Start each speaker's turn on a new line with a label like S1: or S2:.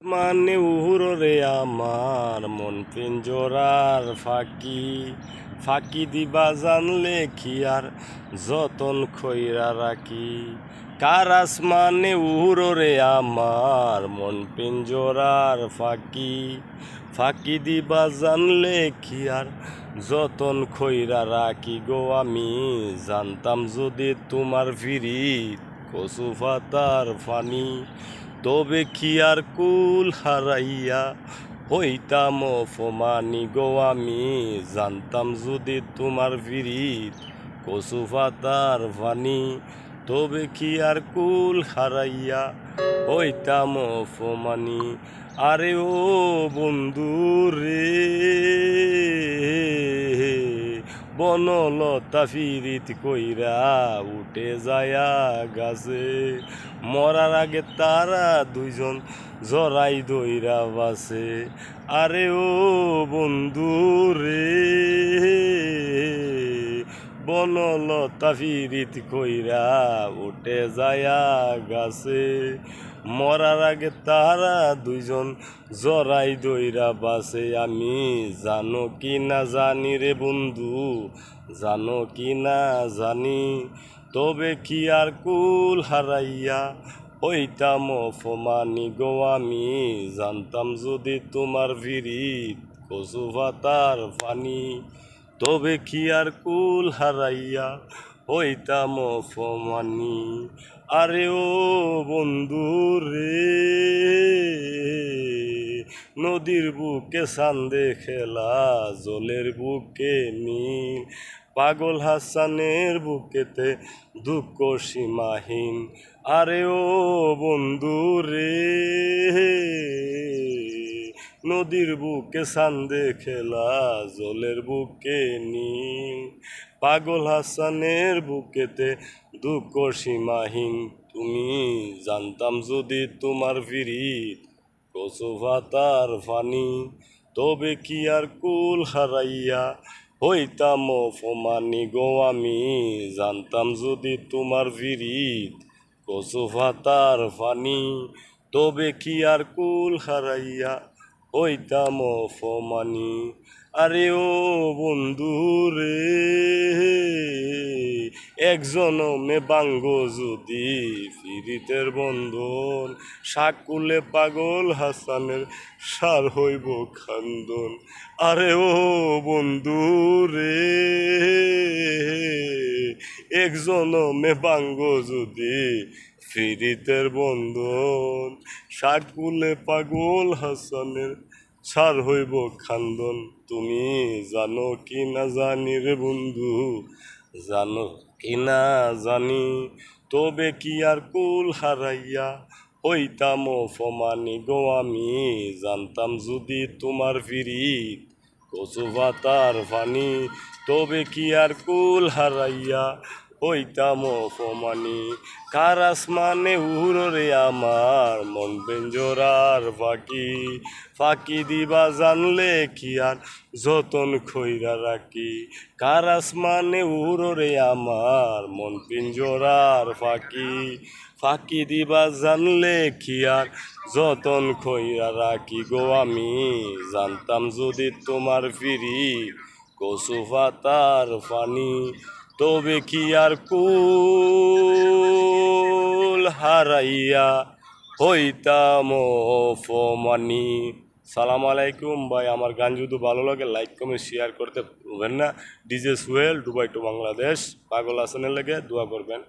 S1: মানে উহুরে আমার মন পিঞ্জরার ফাঁকি ফাঁকি দিবা জানলে কি আর যতন খৈরা রাখি কার আসমানে উহুরে আমার মন পিঞ্জরার ফাঁকি ফাঁকি দিবা জানলে কি আর যতন খৈরা রাখি গো আমি জানতাম যদি তোমার ফিরিত কচু পাতার ফানি তবে কি আর কুল হারাইয়া হইতাম অপমানি গো আমি জানতাম যদি তোমার বিরিত কচু পাতার পানি তবে কি আর কুল হারাইয়া হইতাম অপমানি আরে ও বন্ধু রে বনলতা ফিরিত কইরা উঠে যায়া গাছে মরার আগে তারা দুইজন জড়াই দইরা বাসে আরে ও বন্ধু রে বনলতা ফিরিত কইরা উঠে যায়া গাছে মরার আগে তারা দুইজন জড়াই দইরা বাসে আমি জানো কি না জানি রে বন্ধু জানো কি না জানি তবে কি আর কুল হারাইয়া হইতাম অপমানি গো আমি জানতাম যদি তোমার ভিড়িত কচু পাতার পানি তবে কি আর কুল হারাইয়া হইতাম অপমানি আরে ও বন্ধু রে নদীর বুকে চান্দে খেলা জলের বুকে নীল পাগল হাসানের বুকেতে দুঃখ সীমাহীন আরে ও বন্ধু রে নদীর বুকে চান্দে খেলা জলের বুকে নীল পাগল হাসানের বুকেতে দুঃখ সীমাহীন তুমি জানতাম যদি তোমার ফিরিত কচু পাতার পানি তবে কি আর কুল হারাইয়া হইতাম অপমানি গো আমি জানতাম যদি তোমার ফিরিত কচু পাতার পানি তবে কি আর কুল হারাইয়া হইতাম অপমানি আরে ও বন্ধু রে একজনমে বাঙ্গ যদি ফিরিতের বন্ধন সাকুলে পাগল হাসানের সার হইব খান্দন আরে ও বন্ধু রে একজনমে বাঙ্গ যদি ফিরিতের বন্ধন সাকুলে পাগল হাসানের সার হইব খান্দন তুমি জানো কি না জানি রে বন্ধু জানো কি না জানি তবে কি আর কুল হারাইয়া হইতাম অপমানি গো আমি জানতাম যদি তোমার ফিরিত কচু পাতার পানি তবে কি আর কুল হারাইয়া হইতাম অপমানি কার আসমানে উড়রে আমার মন বেঞ্জরার ফাঁকি ফাঁকি দিবা জানলে কি আর যতন খৈরা রাখি কার আসমানে উড়রে আমার মন পিঞ্জরার ফাঁকি ফাঁকি দিবা জানলে কি আর যতন খৈরা রাখি গো আমি জানতাম যদি তোমার ফিরি কচু পাতার পানি তবে কি আর কুল হারাইয়া হইতাম অপমানি। সালাম আলাইকুম ভাই, আমার গান যদি ভালো লাগে লাইক কমেন্ট শেয়ার করতে ভুলবেন না। DJ Sohel, Dubai to Bangladesh. পাগল হাসানের লেগে দোয়া করবেন।